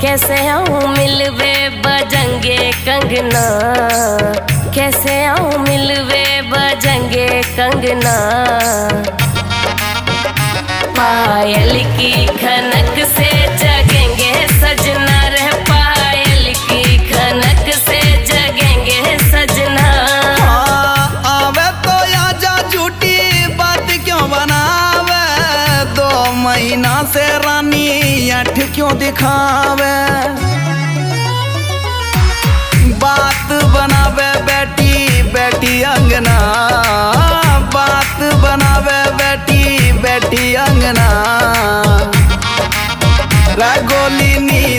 कैसे आऊं मिलवे बजंगे कंगना, कैसे आऊं मिलवे बजंगे कंगना। पायल की खनक से जगेंगे सजना रे, पायल की खनक से जगेंगे सजना। आवे तो आजा झूठी बात क्यों बनावे, 2 महीना से रानी ऐठ क्यों दिखावे। बात बनावे बेटी बेटी अंगना, बात बनावे बेटी बेटी अंगना। रंगोली नी